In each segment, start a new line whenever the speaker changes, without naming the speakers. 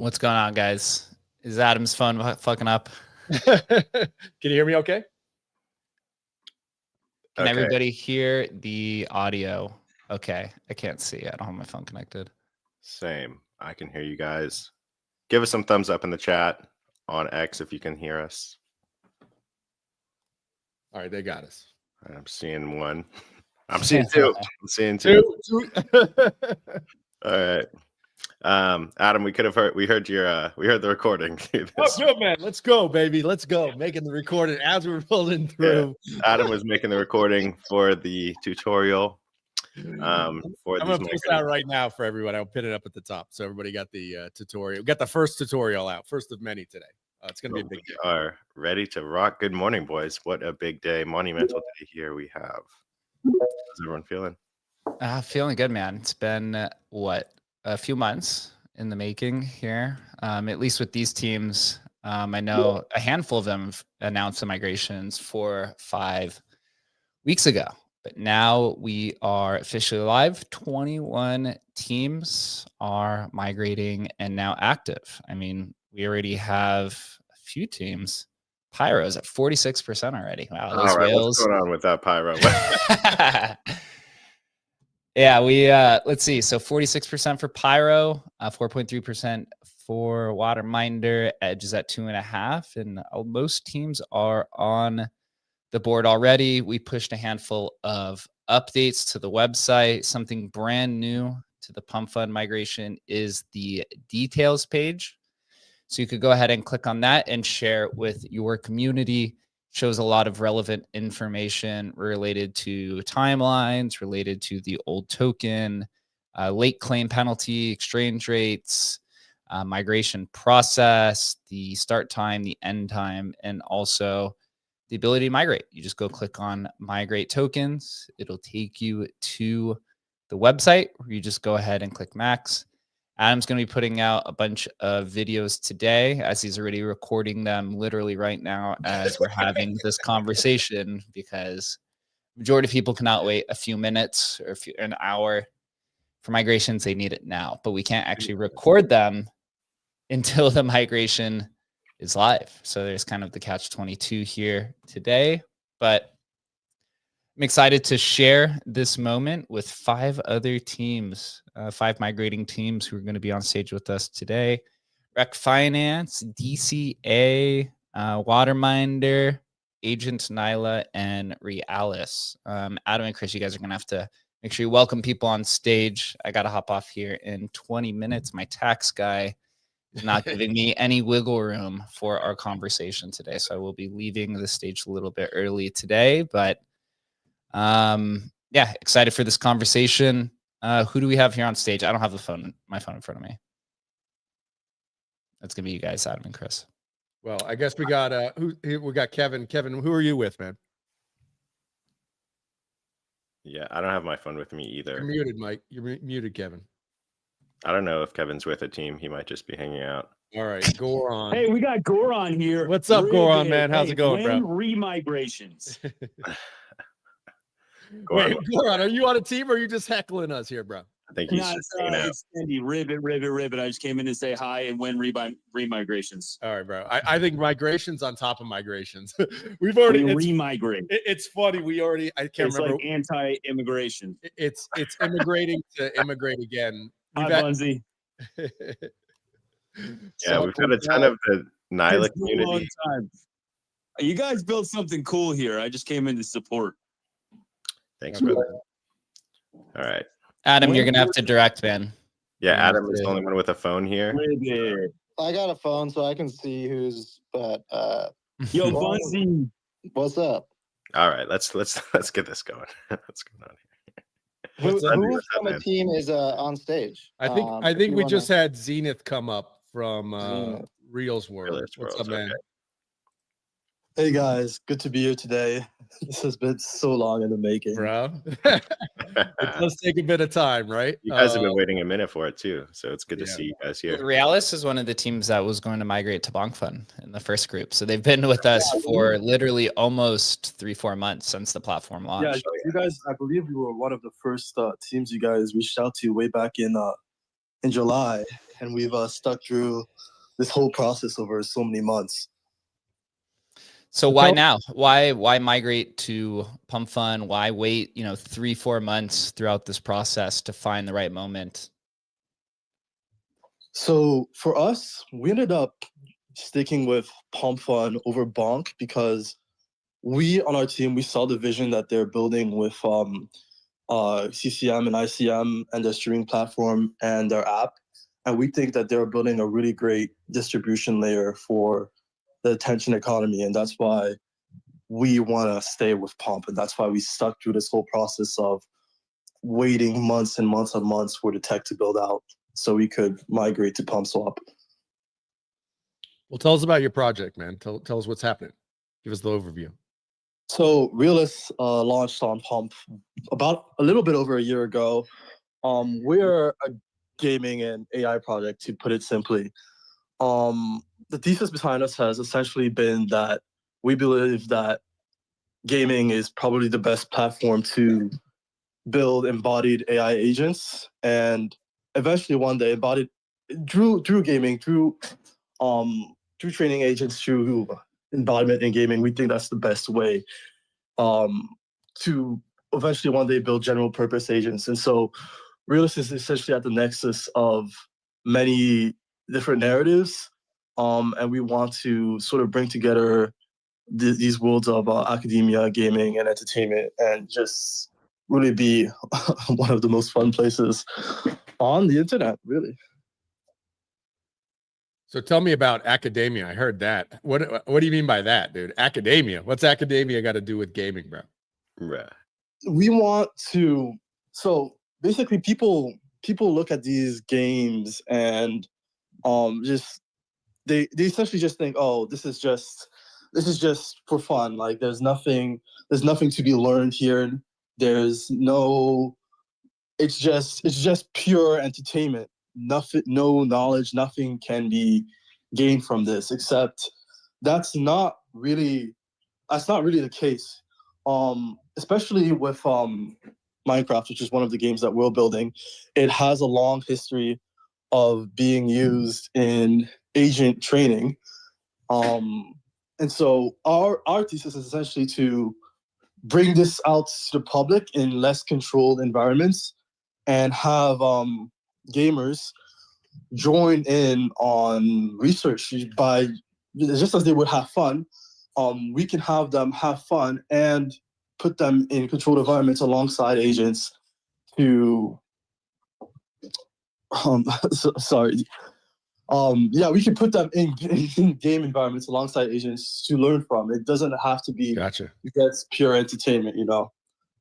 What's going on, guys? Is Adam's phone fucking up?
Can you hear me okay?
Can everybody hear the audio? Okay, I can't see. I don't have my phone connected.
Same. I can hear you guys. Give us some thumbs up in the chat on X if you can hear us.
All right, they got us.
I'm seeing one. I'm seeing two. I'm seeing two. All right. Adam, we heard the recording.
Oh, good, man. Let's go, baby. Let's go. Making the recording as we're rolling through.
Yeah. Adam was making the recording for the tutorial.
I'm gonna post that right now for everyone. I'll pin it up at the top so everybody got the tutorial. We got the first tutorial out, first of many today. It's gonna be a big day.
We are ready to rock. Good morning, boys. What a big day, monumental day here we have. How's everyone feeling?
Feeling good, man. It's been a few months in the making here. At least with these teams, I know a handful of them announced the migrations 4-5 weeks ago. But now we are officially live. 21 teams are migrating and now active. I mean, we already have a few teams. Pyro's at 46% already. Wow, those whales.
What's going on with that Pyro?
Yeah, let's see. So 46% for Pyro, 4.3% for Waterminder. Edge is at 2.5%, and most teams are on the board already. We pushed a handful of updates to the website. Something brand new to the PumpFun migration is the details page. So you could go ahead and click on that and share with your community. Shows a lot of relevant information related to timelines, related to the old token, late claim penalty, exchange rates, migration process, the start time, the end time, and also the ability to migrate. You just go click on migrate tokens. It'll take you to the website where you just go ahead and click max. Adam's going to be putting out a bunch of videos today, as he's already recording them literally right now as we're having this conversation, because majority of people cannot wait a few minutes or an hour for migrations. They need it now, but we can't actually record them until the migration is live. So there's kind of the catch-22 here today, but I'm excited to share this moment with 5 other teams, 5 migrating teams who are going to be on stage with us today. Rec Finance, DCA, Waterminder, Agent Nyla, and Realis. Adam and Chris, you guys are going to have to make sure you welcome people on stage. I got to hop off here in 20 minutes. My tax guy is not giving me any wiggle room for our conversation today, so I will be leaving the stage a little bit early today, but yeah, excited for this conversation. Who do we have here on stage? I don't have my phone in front of me. That's gonna be you guys, Adam and Chris.
Well, I guess we got we got Kevin. Kevin, who are you with, man?
Yeah, I don't have my phone with me either.
You're muted, Mike. You're muted, Kevin.
I don't know if Kevin's with a team. He might just be hanging out.
All right, Goron.
Hey, we got Goron here.
What's up, Goron, man? How's it going, bro?
Remigrations.
Wait, Goron, are you on a team or are you just heckling us here, bro?
I think he's just hanging out.
It's Andy. Ribbit. I just came in to say hi and when remigrations.
All right, bro. I think migrations on top of migrations. We've already
remigrate.
It's funny. I can't remember.
Like anti-immigration.
It's immigrating to immigrate again.
Hi, Bunzi.
Yeah, we've got a ton of the Nyla community.
You guys built something cool here. I just came in to support.
Thanks, brother. All right.
Adam, you're going to have to direct, man.
Yeah, Adam is the only one with a phone here.
I got a phone so I can see who's, but
Yo, Bunzi.
What's up?
All right, let's get this going. What's going on here?
Who from the team is on stage?
I think we just had Zenith come up from Reels World. What's up, man?
Okay.
Hey guys, good to be here today. This has been so long in the making,
bro. It does take a bit of time, right?
You guys have been waiting a minute for it too, so it's good to see you guys here.
Realis is one of the teams that was going to migrate to PumpFun in the first group, so they've been with us for literally almost 3-4 months since the platform launched.
Yeah, you guys, I believe you were one of the first teams you guys reached out to way back in July.
and we've stuck through this whole process over so many months.
So why now? Why migrate to PumpFun? Why wait, 3-4 months throughout this process to find the right moment?
So for us, we ended up sticking with PumpFun over Bonk because we on our team, we saw the vision that they're building with CCM and ICM and their streaming platform and their app. And we think that they're building a really great distribution layer for the attention economy. And that's why we want to stay with Pump. And that's why we stuck through this whole process of waiting months and months and months for the tech to build out so we could migrate to PumpSwap.
Well, tell us about your project, man. Tell us what's happening. Give us the overview.
So Realist launched on Pump about a little bit over a year ago. We're a gaming and AI project, to put it simply. The thesis behind us has essentially been that we believe that gaming is probably the best platform to build embodied AI agents, and eventually one day embodied through gaming, through training agents, through embodiment in gaming. We think that's the best way to eventually one day build general purpose agents. And so Realist is essentially at the nexus of many different narratives, and we want to sort of bring together these worlds of academia, gaming, and entertainment, and just really be one of the most fun places on the internet, really.
So tell me about academia. I heard that. What do you mean by that, dude? Academia. What's academia got to do with gaming, bro?
Right.
We want to. So basically, people look at these games and just they essentially just think, oh, this is just for fun. Like there's nothing to be learned here. There's no. It's just pure entertainment. Nothing, no knowledge, nothing can be gained from this, except that's not really the case. Especially with Minecraft, which is one of the games that we're building. It has a long history of being used in agent training. And so our thesis is essentially to bring this out to the public in less controlled environments and have gamers join in on research by just as they would have fun. We can have them have fun and put them in controlled environments alongside agents to we can put them in game environments alongside agents to learn from. It doesn't have to be that's pure entertainment,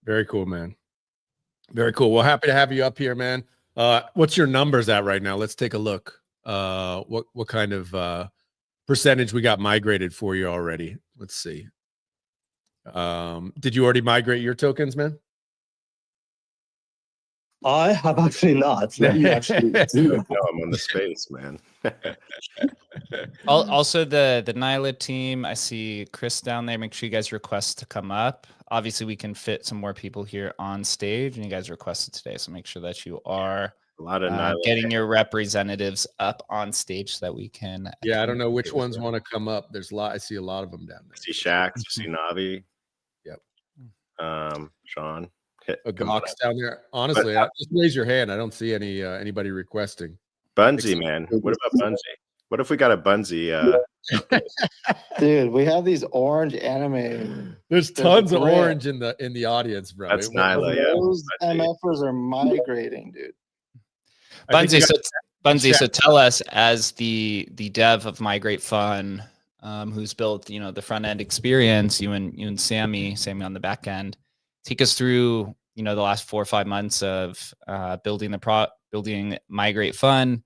Very cool, man. Very cool. Well, happy to have you up here, man. What's your numbers at right now? Let's take a look. What kind of percentage we got migrated for you already? Let's see. Did you already migrate your tokens, man?
I have actually not. Let me actually do it.
No, I'm on the space, man.
Also, the Nyla team, I see Chris down there. Make sure you guys request to come up. Obviously, we can fit some more people here on stage, and you guys requested today, so make sure that you are
a lot of
getting your representatives up on stage so that we can.
Yeah, I don't know which ones want to come up. There's a lot. I see a lot of them down there.
I see Shax, I see Navi.
Yep.
Sean.
A box down there. Honestly, just raise your hand. I don't see anybody requesting.
Bunsey, man. What about Bunsey? What if we got a Bunsey?
Dude, we have these orange anime.
There's tons of orange in the audience, bro.
That's Nyla, yeah.
Those MFers are migrating, dude.
Bunsey, so tell us, as the dev of Migrate Fun, who's built the front end experience, you and Sammy on the back end. Take us through, the last 4 or 5 months of building Migrate Fun,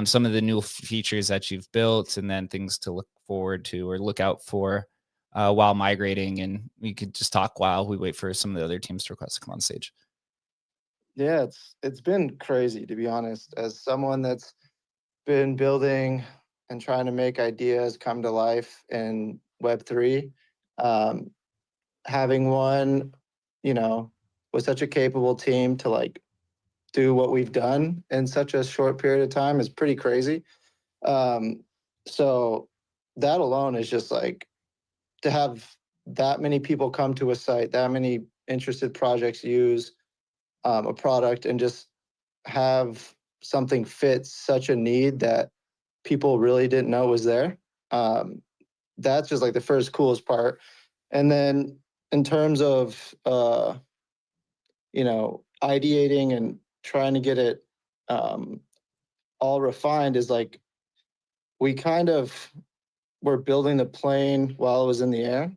some of the new features that you've built, and then things to look forward to or look out for while migrating. And we could just talk while we wait for some of the other teams to request to come on stage.
Yeah, it's been crazy, to be honest. As someone that's been building and trying to make ideas come to life in Web3, having one with such a capable team to do what we've done in such a short period of time is pretty crazy. So that alone is just like, to have that many people come to a site, that many interested projects use a product, and just have something fit such a need that people really didn't know was there. That's just like the first coolest part. And then in terms of ideating and trying to get it all refined, is like, we kind of were building the plane while it was in the air.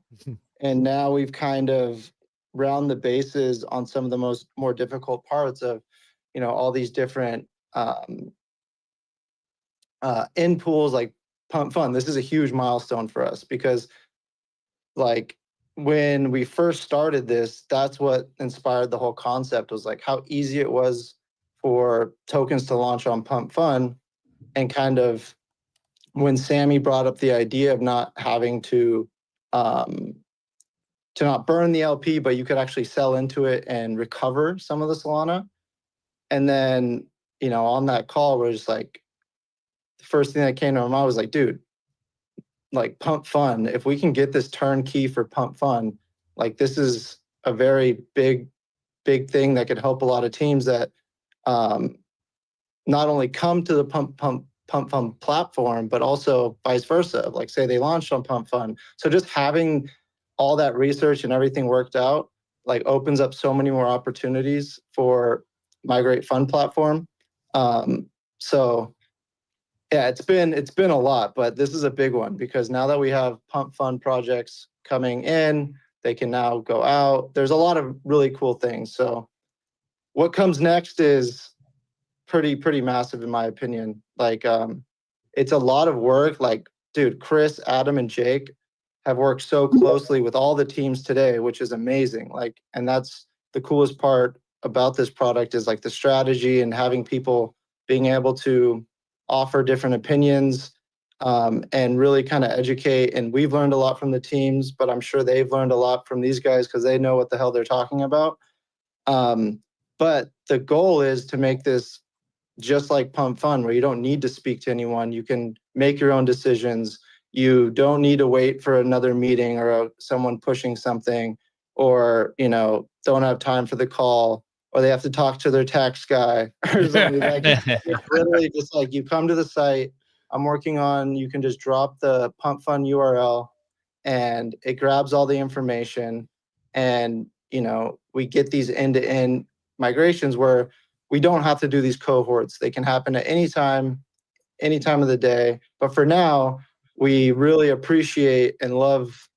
And now we've kind of round the bases on some of the more difficult parts of, all these different in pools like PumpFun. This is a huge milestone for us, because like when we first started this, that's what inspired the whole concept, was like how easy it was for tokens to launch on PumpFun. And kind of when Sammy brought up the idea of not having to not burn the LP, but you could actually sell into it and recover some of the Solana. And then, on that call, we're just like, the first thing that came to my mind was like, dude, like PumpFun, if we can get this turnkey for PumpFun, like this is a very big thing that could help a lot of teams that not only come to the PumpFun platform, but also vice versa. Like say they launched on PumpFun. So just having all that research and everything worked out, like opens up so many more opportunities for Migrate Fund platform. So yeah, it's been a lot, but this is a big one, because now that we have PumpFun projects coming in, they can now go out. There's a lot of really cool things. So what comes next is pretty massive in my opinion. Like it's a lot of work. Like, dude, Chris, Adam, and Jake have worked so closely with all the teams today, which is amazing. Like, and that's the coolest part about this product, is like the strategy and having people being able to offer different opinions and really kind of educate. And we've learned a lot from the teams, but I'm sure they've learned a lot from these guys, because they know what the hell they're talking about. But the goal is to make this just like PumpFun, where you don't need to speak to anyone. You can make your own decisions. You don't need to wait for another meeting or someone pushing something, or, don't have time for the call, or they have to talk to their tax guy or something. Like, it's literally just like, you come to the site I'm working on, you can just drop the PumpFun URL and it grabs all the information. And, we get these end-to-end migrations where we don't have to do these cohorts. They can happen at any time of the day. But for now, we really appreciate and love,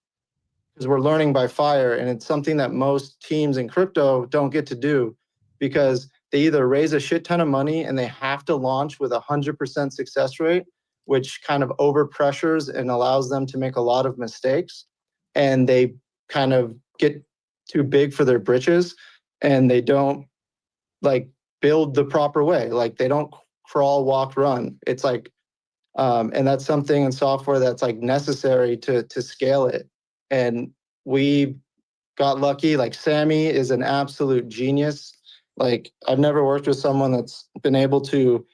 because we're learning by fire, and it's something that most teams in crypto don't get to do, because they either raise a shit ton of money and they have to launch with 100% success rate, which kind of overpressures and allows them to make a lot of mistakes, and they kind of get too big for their britches, and they don't like build the proper way. Like they don't crawl, walk, run. It's like, and that's something in software that's like necessary to scale it. And we got lucky. Like Sammy is an absolute genius. Like I've never worked with someone that's been able to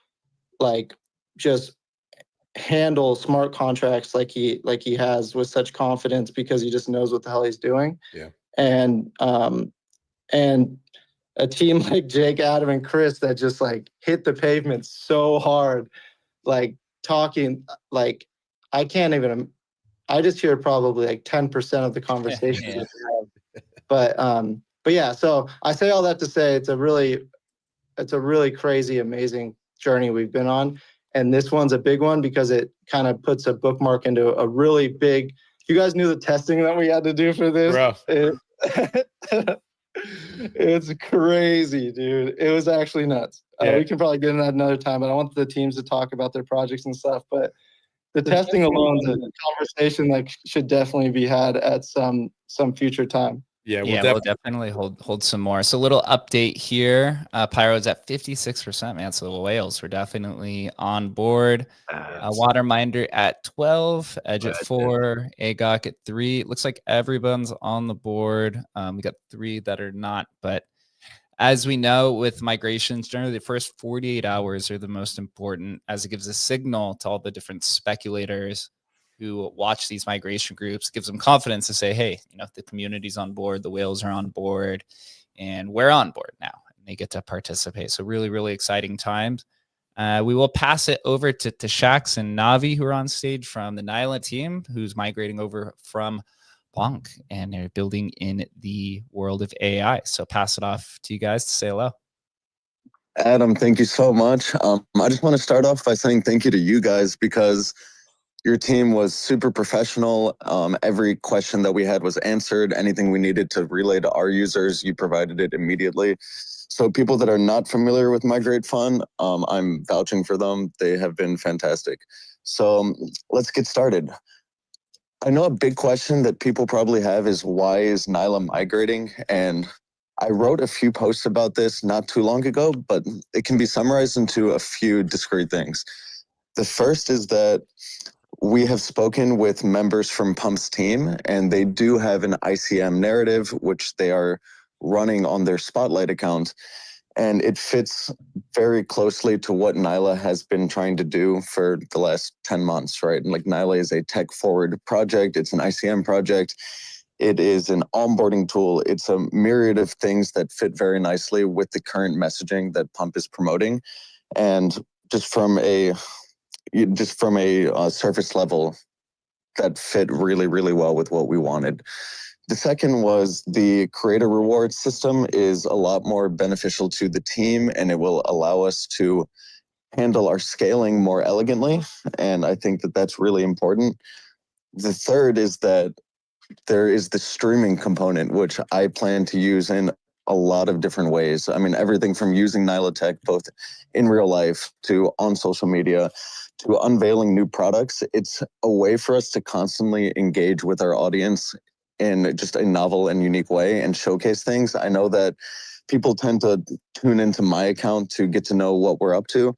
like just handle smart contracts like he has with such confidence, because he just knows what the hell he's doing.
Yeah.
And a team like Jake, Adam, and Chris that just like hit the pavement so hard, like talking, like I can't even, I just hear probably like 10% of the conversations
Yeah.
that we have. But yeah, so I say all that to say it's a really crazy, amazing journey we've been on. And this one's a big one because it kind of puts a bookmark into a really big, you guys knew the testing that we had to do for this?
Bro.
It's crazy, dude. It was actually nuts.
Yeah.
We can probably get into that another time, but I want the teams to talk about their projects and stuff. But the testing alone is a conversation that should definitely be had at some future time.
Yeah,
we'll definitely hold some more. So a little update here. Pyro's at 56%, man. So the whales were definitely on board. Waterminder at 12, Edge at 4, AGOC at 3. It looks like everyone's on the board. We got 3 that are not, but as we know with migrations, generally the first 48 hours are the most important, as it gives a signal to all the different speculators who watch these migration groups, gives them confidence to say, hey, the community's on board, the whales are on board, and we're on board now. And they get to participate. So really, really exciting times. We will pass it over to Shax and Navi, who are on stage from the Nyla team, who's migrating over from Bonk, and they're building in the world of AI. So pass it off to you guys to say hello.
Adam, thank you so much. I just want to start off by saying thank you to you guys, because your team was super professional. Every question that we had was answered. Anything we needed to relay to our users, you provided it immediately. So people that are not familiar with Migrate Fun, I'm vouching for them. They have been fantastic. So let's get started. I know a big question that people probably have is, why is Nyla migrating? And I wrote a few posts about this not too long ago, but it can be summarized into a few discrete things. The first is that we have spoken with members from Pump's team, and they do have an ICM narrative, which they are running on their Spotlight account. And it fits very closely to what Nyla has been trying to do for the last 10 months, right? And like, Nyla is a tech forward project. It's an ICM project. It is an onboarding tool. It's a myriad of things that fit very nicely with the current messaging that Pump is promoting. And just from a surface level, that fit really, really well with what we wanted. The second was the creator reward system is a lot more beneficial to the team, and it will allow us to handle our scaling more elegantly. And I think that that's really important. The third is that there is the streaming component, which I plan to use in a lot of different ways. I mean, everything from using Nyla Tech, both in real life to on social media, to unveiling new products. It's a way for us to constantly engage with our audience in just a novel and unique way and showcase things. I know that people tend to tune into my account to get to know what we're up to.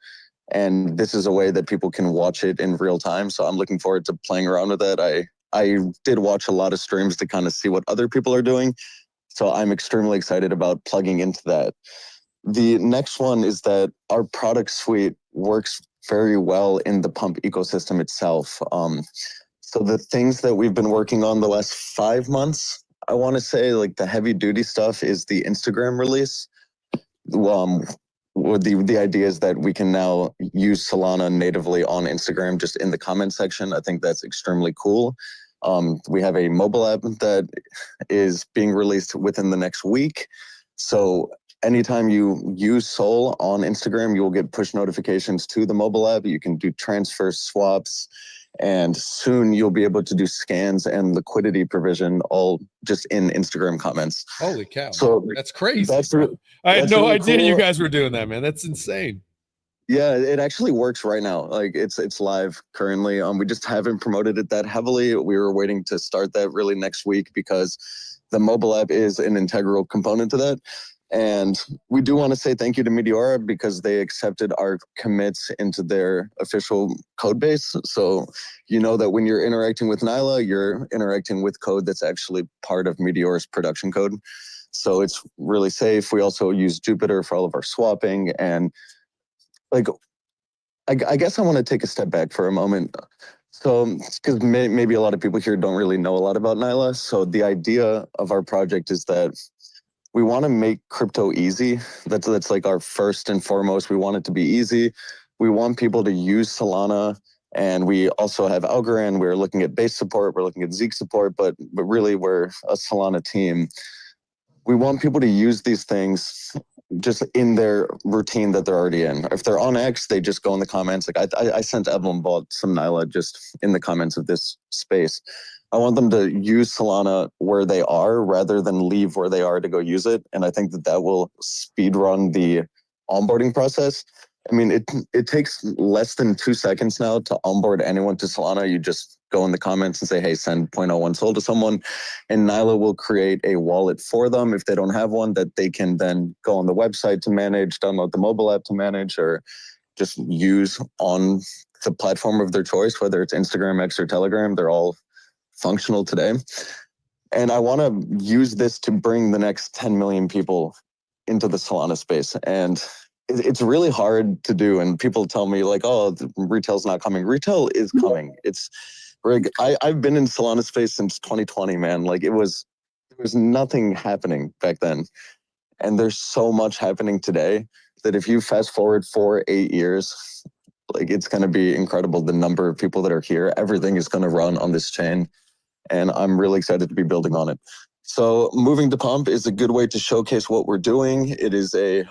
And this is a way that people can watch it in real time. So I'm looking forward to playing around with that. I did watch a lot of streams to kind of see what other people are doing. So I'm extremely excited about plugging into that. The next one is that our product suite works very well in the Pump ecosystem itself. So the things that we've been working on the last 5 months, I want to say, like, the heavy duty stuff is the Instagram release. The idea is that we can now use Solana natively on Instagram, just in the comment section. I think that's extremely cool. We have a mobile app that is being released within the next week. So anytime you use Sol on Instagram, you will get push notifications to the mobile app. You can do transfer swaps, and soon you'll be able to do scans and liquidity provision all just in Instagram comments.
Holy cow.
So
that's crazy.
That's
I had no
really
idea
cool.
you guys were doing that, man. That's insane.
Yeah, it actually works right now. Like, it's live currently. We just haven't promoted it that heavily. We were waiting to start that really next week, because the mobile app is an integral component to that. And we do want to say thank you to Meteora, because they accepted our commits into their official code base. So you know that when you're interacting with Nyla, you're interacting with code that's actually part of Meteora's production code. So it's really safe. We also use Jupyter for all of our swapping. And like, I guess I want to take a step back for a moment. So, because maybe a lot of people here don't really know a lot about Nyla. So the idea of our project is that we want to make crypto easy. That's like our first and foremost. We want it to be easy. We want people to use Solana, and we also have Algorand. We're looking at base support. We're looking at Zeek support, but really we're a Solana team. We want people to use these things just in their routine that they're already in. If they're on X, they just go in the comments. Like I sent Evelyn bought some Nyla just in the comments of this space. I want them to use Solana where they are rather than leave where they are to go use it. And I think that will speed run the onboarding process. I mean, it takes less than 2 seconds now to onboard anyone to Solana. You just go in the comments and say, hey, send 0.01 Sol to someone, and Nyla will create a wallet for them if they don't have one, that they can then go on the website to manage, download the mobile app to manage, or just use on the platform of their choice, whether it's Instagram, X, or Telegram. They're all functional today. And I want to use this to bring the next 10 million people into the Solana space. And it's really hard to do. And people tell me like, oh, retail's not coming. Retail is coming. I've been in Solana space since 2020, man. Like there was nothing happening back then. And there's so much happening today that if you fast forward 8 years, like it's going to be incredible. The number of people that are here, everything is going to run on this chain. And I'm really excited to be building on it. So moving to Pump is a good way to showcase what we're doing. It is a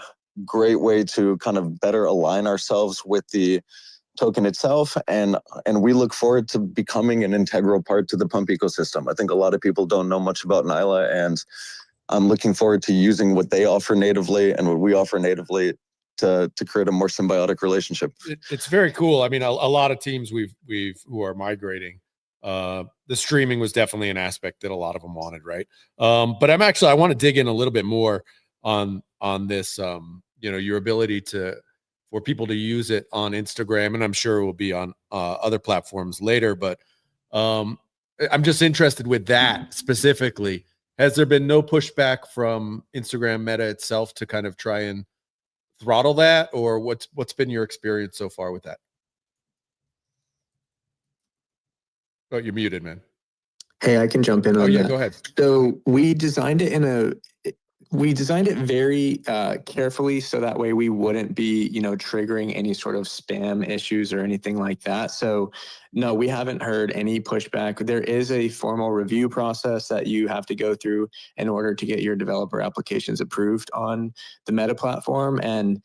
great way to kind of better align ourselves with the token itself. And we look forward to becoming an integral part to the Pump ecosystem. I think a lot of people don't know much about Nyla, and I'm looking forward to using what they offer natively and what we offer natively to create a more symbiotic relationship.
It's very cool. I mean, a lot of teams who are migrating, the streaming was definitely an aspect that a lot of them wanted, right? But I want to dig in a little bit more on this, your ability for people to use it on Instagram, and I'm sure it will be on other platforms later. But I'm just interested with that specifically. Has there been no pushback from Instagram Meta itself to kind of try and throttle that, or what's been your experience so far with that? Oh, you're muted, man.
Hey, I can jump in on that.
Go ahead.
So we designed it very carefully, so that way we wouldn't be, triggering any sort of spam issues or anything like that. So no, we haven't heard any pushback. There is a formal review process that you have to go through in order to get your developer applications approved on the Meta platform. And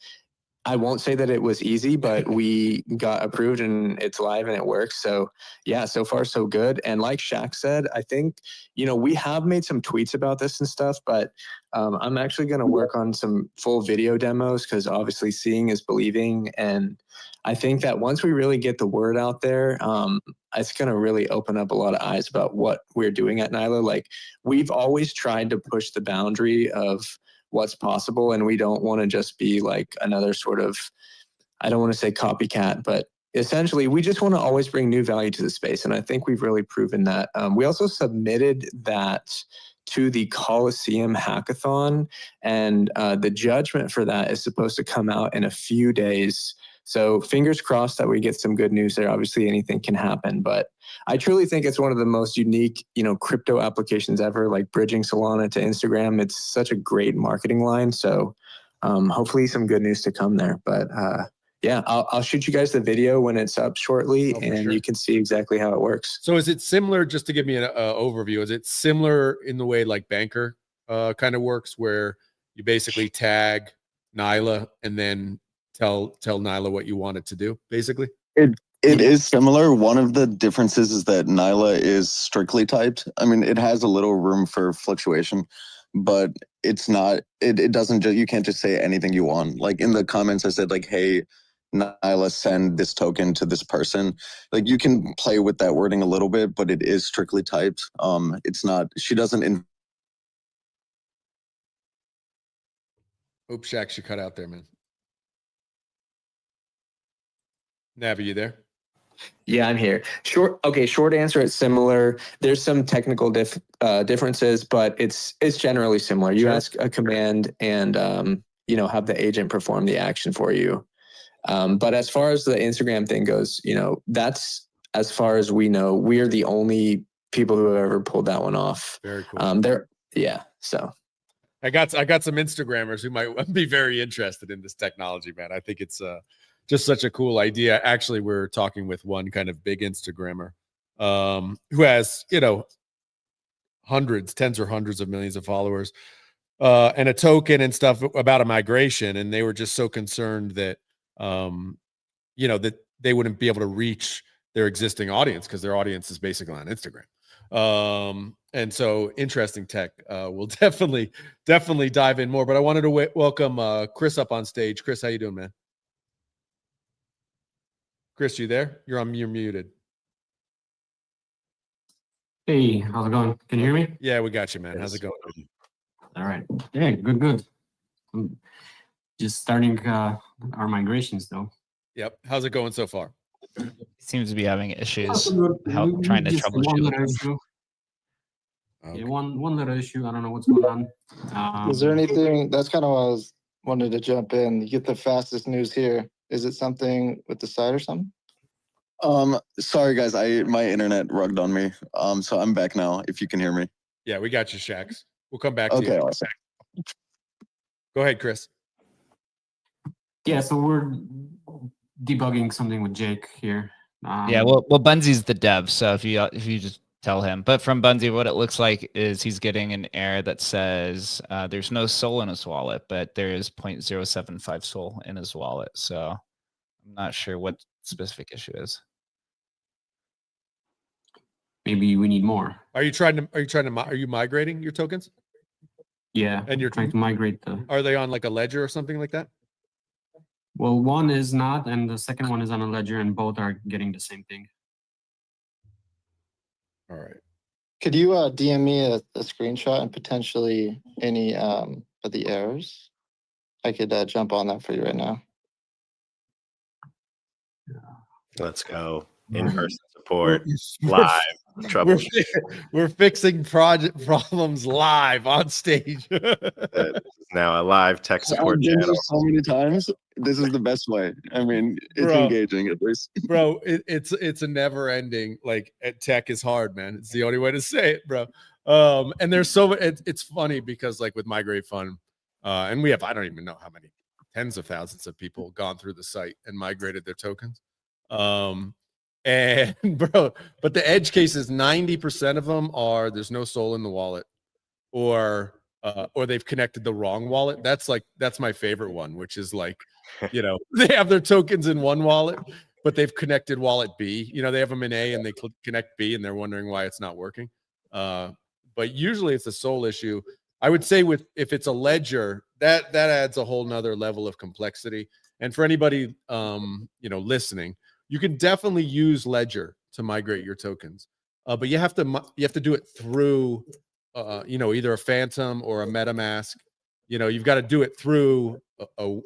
I won't say that it was easy, but we got approved and it's live and it works. So yeah, so far so good. And like Shaq said, I think, we have made some tweets about this and stuff, but I'm actually going to work on some full video demos, because obviously seeing is believing. And I think that once we really get the word out there, it's going to really open up a lot of eyes about what we're doing at Nyla. Like, we've always tried to push the boundary of what's possible, and we don't want to just be like another sort of, I don't want to say copycat, but essentially we just want to always bring new value to the space. And I think we've really proven that. We also submitted that to the Coliseum hackathon, and the judgment for that is supposed to come out in a few days. So fingers crossed that we get some good news there. Obviously anything can happen, but I truly think it's one of the most unique, crypto applications ever, like bridging Solana to Instagram. It's such a great marketing line. So hopefully some good news to come there. But yeah, I'll shoot you guys the video when it's up shortly, and you can see exactly how it works.
So is it similar, just to give me an overview, is it similar in the way like Banker kind of works, where you basically tag Nyla and then tell Nyla what you want it to do, basically?
It is similar. One of the differences is that Nyla is strictly typed. I mean, it has a little room for fluctuation, but it's not, it doesn't just, you can't just say anything you want. Like in the comments, I said like, hey, Nyla, send this token to this person. Like, you can play with that wording a little bit, but it is strictly typed. It's not, she doesn't.
Oops, Shaq, she cut out there, man. Nav, are you there?
Yeah, I'm here. Short answer, it's similar. There's some technical differences, but it's generally similar. You ask a command and have the agent perform the action for you. But as far as the Instagram thing goes, that's, as far as we know, we're the only people who have ever pulled that one off.
Very cool.
So
I got some Instagrammers who might be very interested in this technology, man. I think it's just such a cool idea. Actually, we're talking with one kind of big Instagrammer who has, tens or hundreds of millions of followers and a token and stuff about a migration. And they were just so concerned that, that they wouldn't be able to reach their existing audience, because their audience is basically on Instagram. And so interesting tech. We'll definitely dive in more, but I wanted to welcome Chris up on stage. Chris, how you doing, man? Chris, you there? You're muted.
Hey, how's it going? Can you hear me?
Yeah, we got you, man. How's it going?
All right. Yeah, good. I'm just starting our migrations, though.
Yep. How's it going so far?
Seems to be having issues trying to troubleshoot.
Okay.
Yeah, one little issue. I don't know what's going on.
Is there anything, that's kind of why I was wanted to jump in. You get the fastest news here. Is it something with the site or something?
Sorry guys, my internet rugged on me. So I'm back now. If you can hear me.
Yeah, we got you, Shax. We'll come back to
Okay,
you.
awesome.
Go ahead, Chris.
Yeah, so we're debugging something with Jake here.
Yeah, well, Bunzy's the dev, so if you just tell him. But from Bunzy, what it looks like is he's getting an error that says there's no SOL in his wallet, but there is 0.075 SOL in his wallet. So I'm not sure what specific issue is.
maybe we need more.
Are you migrating your tokens?
Yeah,
And you're
trying to migrate the.
Are they on like a ledger or something like that?
Well, one is not, and the second one is on a ledger, and both are getting the same thing.
All right.
Could you DM me a screenshot and potentially any of the errors? I could jump on that for you right now.
Let's go. In-person support, live trouble.
We're fixing project problems live on stage.
Now a live tech support
I've been
channel.
there so many times. This is the best way. I mean, it's
Bro.
engaging at least.
Bro, it's a never ending, like tech is hard, man. It's the only way to say it, bro. And there's so it's funny because like with Migrate Fun, and we have, I don't even know how many tens of thousands of people gone through the site and migrated their tokens. And bro, but the edge cases, 90% of them are there's no SOL in the wallet, or they've connected the wrong wallet. That's my favorite one, which is like, you know, they have their tokens in one wallet, but they've connected wallet B. You know, they have them in A and they connect B, and they're wondering why it's not working. But usually it's a SOL issue. I would say if it's a ledger, that adds a whole nother level of complexity. And for anybody you know, listening, you can definitely use Ledger to migrate your tokens, but you have to do it through you know, either a Phantom or a MetaMask. You know, you've got to do it through a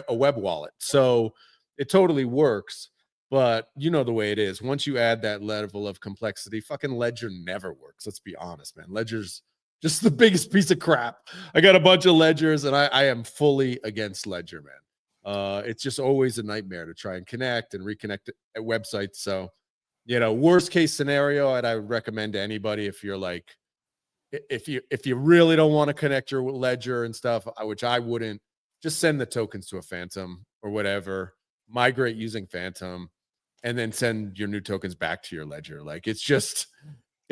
web wallet. So it totally works, but you know the way it is. Once you add that level of complexity, fucking Ledger never works. Let's be honest, man. Ledger's just the biggest piece of crap. I got a bunch of ledgers, and I am fully against Ledger, man. It's just always a nightmare to try and connect and reconnect at websites. So, you know, worst case scenario, and I would recommend to anybody, if you're like, if you really don't want to connect your ledger and stuff, which I wouldn't, just send the tokens to a Phantom or whatever, migrate using Phantom, and then send your new tokens back to your ledger. Like it's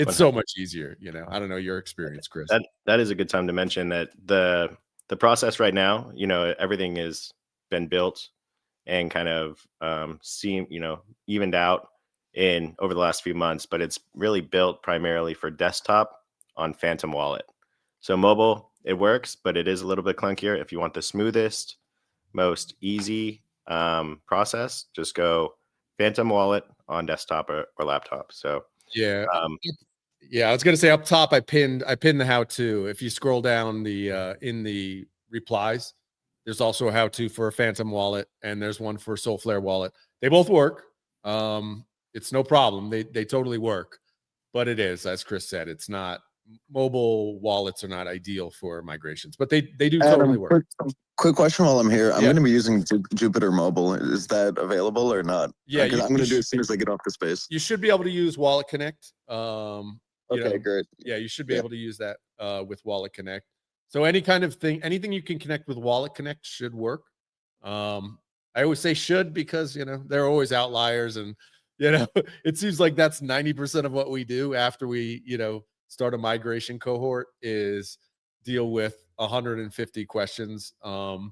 so much easier. You know, I don't know your experience, Chris.
That is a good time to mention that the process right now, you know, everything is been built and kind of evened out in over the last few months, but it's really built primarily for desktop on Phantom Wallet. So mobile, it works, but it is a little bit clunkier. If you want the smoothest, most easy process, just go Phantom Wallet on desktop or laptop. So
yeah, I was gonna say up top, I pinned the how-to. If you scroll down the in the replies, there's also a how-to for a Phantom Wallet, and there's one for Soulflare Wallet. They both work. It's no problem. They totally work, but it is, as Chris said, it's not. Mobile wallets are not ideal for migrations, but they do totally work.
Quick question while I'm here. I'm going to be using Jupyter Mobile. Is that available or not?
Yeah,
because I'm going to do it as soon as I get off the space.
You should be able to use Wallet Connect.
Okay, great.
Yeah, you should be able to use that with Wallet Connect. So anything you can connect with Wallet Connect should work. I always say should because, you know, there are always outliers, and, you know, it seems like that's 90% of what we do after we, you know, start a migration cohort is deal with 150 questions. And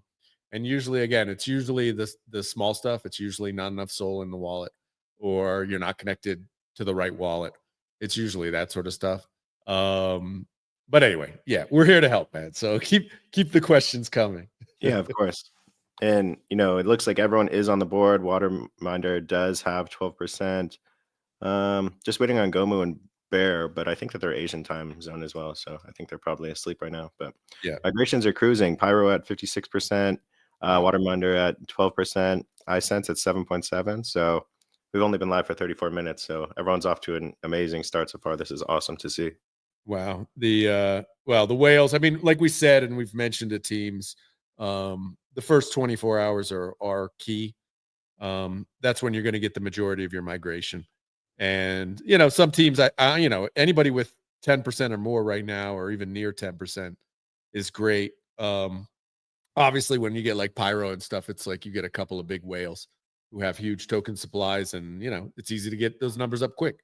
usually, again, it's usually the small stuff. It's usually not enough SOL in the wallet, or you're not connected to the right wallet. It's usually that sort of stuff. But anyway, yeah, we're here to help, man. So keep the questions coming.
Yeah, of course. And, you know, it looks like everyone is on the board. Waterminder does have 12%. Just waiting on Gomu and Bear, but I think that they're Asian time zone as well. So I think they're probably asleep right now. But
yeah,
migrations are cruising. Pyro at 56%, Waterminder at 12%, iSense at 7.7. So we've only been live for 34 minutes. So everyone's off to an amazing start so far. This is awesome to see.
Wow. The whales, I mean, like we said, and we've mentioned to teams, the first 24 hours are key. That's when you're going to get the majority of your migration. And, some teams, anybody with 10% or more right now, or even near 10% is great. Obviously when you get like Pyro and stuff, it's like you get a couple of big whales who have huge token supplies, and, it's easy to get those numbers up quick.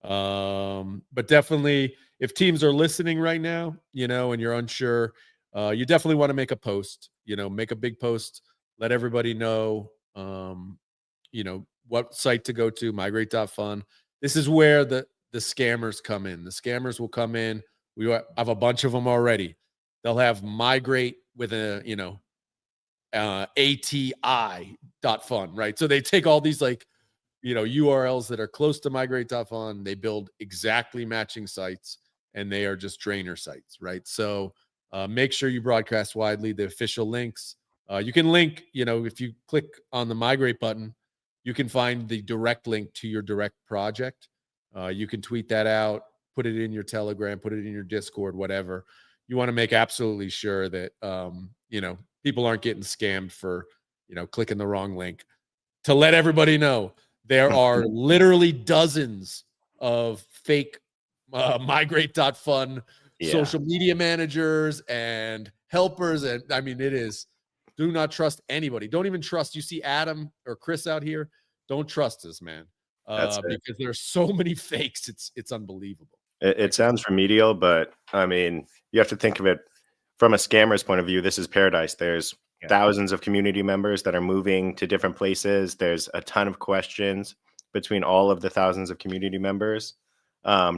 But definitely if teams are listening right now, and you're unsure, you definitely want to make a post, make a big post, let everybody know, what site to go to, migrate.fun. This is where the scammers come in. The scammers will come in. We have a bunch of them already. They'll have migrate with a, ATI.fun, right? So they take all these like, URLs that are close to migrate.fun. They build exactly matching sites, and they are just drainer sites, right? So make sure you broadcast widely the official links. You can link, if you click on the migrate button, you can find the direct link to your direct project. You can tweet that out, put it in your Telegram, put it in your Discord, whatever. You want to make absolutely sure that, people aren't getting scammed for, clicking the wrong link. To let everybody know, there are literally dozens of fake migrate.fun social media managers and helpers. And I mean, do not trust anybody. Don't even trust. You see Adam or Chris out here. Don't trust us, man. Because there's so many fakes. It's unbelievable.
It sounds remedial, but I mean, you have to think of it from a scammer's point of view. This is paradise. There's thousands of community members that are moving to different places. There's a ton of questions between all of the thousands of community members.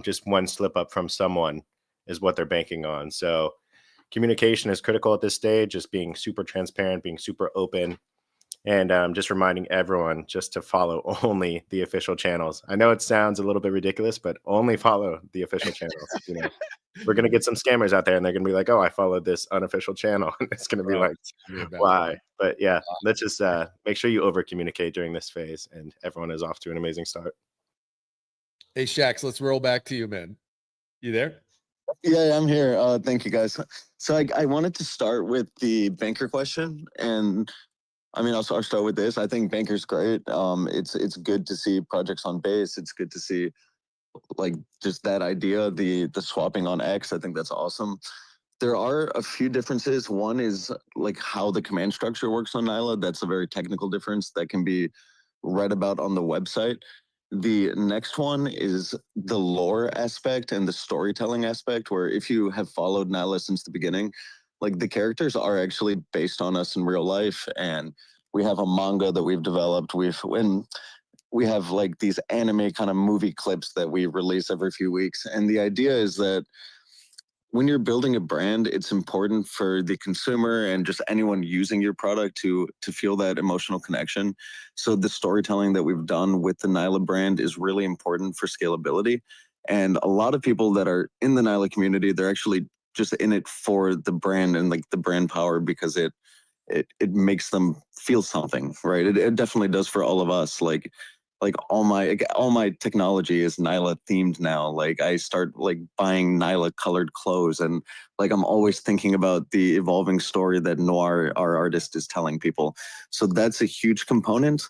Just one slip up from someone is what they're banking on. So communication is critical at this stage, just being super transparent, being super open, and just reminding everyone just to follow only the official channels. I know it sounds a little bit ridiculous, but only follow the official channels. We're going to get some scammers out there, and they're going to be like, oh, I followed this unofficial channel. And it's going to be like, why? But yeah, let's just make sure you over communicate during this phase, and everyone is off to an amazing start.
Hey, Shax, let's roll back to you, man. You there?
Yeah, I'm here. Thank you, guys. So I wanted to start with the banker question, and I mean, I'll start with this. I think banker's great. It's good to see projects on base. It's good to see like just that idea, the swapping on X. I think that's awesome. There are a few differences. One is like how the command structure works on Nyla. That's a very technical difference that can be read about on the website. The next one is the lore aspect and the storytelling aspect, where if you have followed Nyla since the beginning, like the characters are actually based on us in real life. And we have a manga that we've developed. We have like these anime kind of movie clips that we release every few weeks. And the idea is that when you're building a brand, it's important for the consumer and just anyone using your product to feel that emotional connection. So the storytelling that we've done with the Nyla brand is really important for scalability. And a lot of people that are in the Nyla community, they're actually just in it for the brand and like the brand power, because it makes them feel something, right? It definitely does for all of us. Like all my technology is Nyla themed now. Like I start like buying Nyla colored clothes, and like I'm always thinking about the evolving story that Noir, our artist, is telling people. So that's a huge component.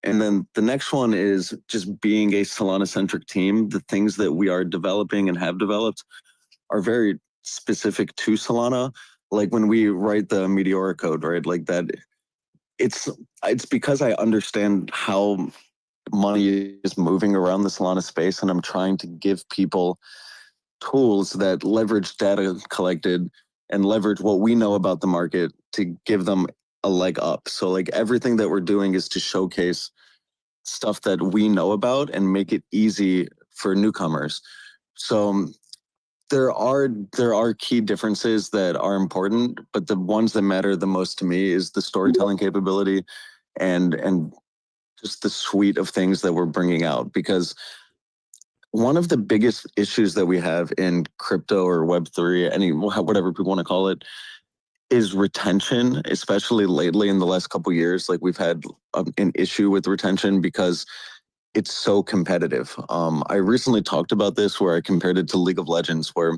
And then the next one is just being a Solana centric team. The things that we are developing and have developed are very specific to Solana. Like when we write the Meteora code, right? Like that, it's because I understand how money is moving around the Solana space, and I'm trying to give people tools that leverage data collected and leverage what we know about the market to give them a leg up. So like everything that we're doing is to showcase stuff that we know about and make it easy for newcomers. So there are key differences that are important, but the ones that matter the most to me is the storytelling capability and just the suite of things that we're bringing out. Because one of the biggest issues that we have in crypto or Web3, whatever people want to call it, is retention, especially lately in the last couple of years. Like we've had an issue with retention because it's so competitive. I recently talked about this where I compared it to League of Legends, where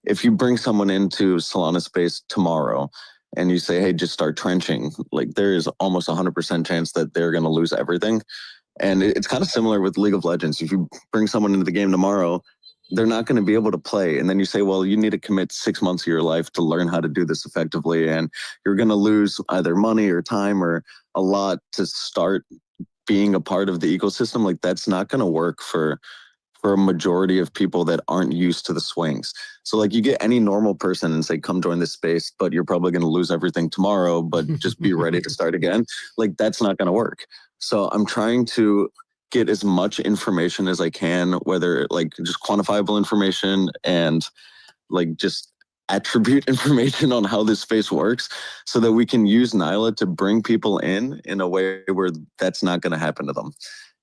if you bring someone into Solana space tomorrow and you say, hey, just start trenching, like there is almost 100% chance that they're going to lose everything. And it's kind of similar with League of Legends. If you bring someone into the game tomorrow, they're not going to be able to play. And then you say, well, you need to commit 6 months of your life to learn how to do this effectively. And you're going to lose either money or time or a lot to start being a part of the ecosystem. Like that's not going to work for a majority of people that aren't used to the swings. So like you get any normal person and say, come join this space, but you're probably going to lose everything tomorrow, but just be ready to start again. Like that's not going to work. So I'm trying to get as much information as I can, whether like just quantifiable information and like just attribute information on how this space works so that we can use Nyla to bring people in a way where that's not going to happen to them.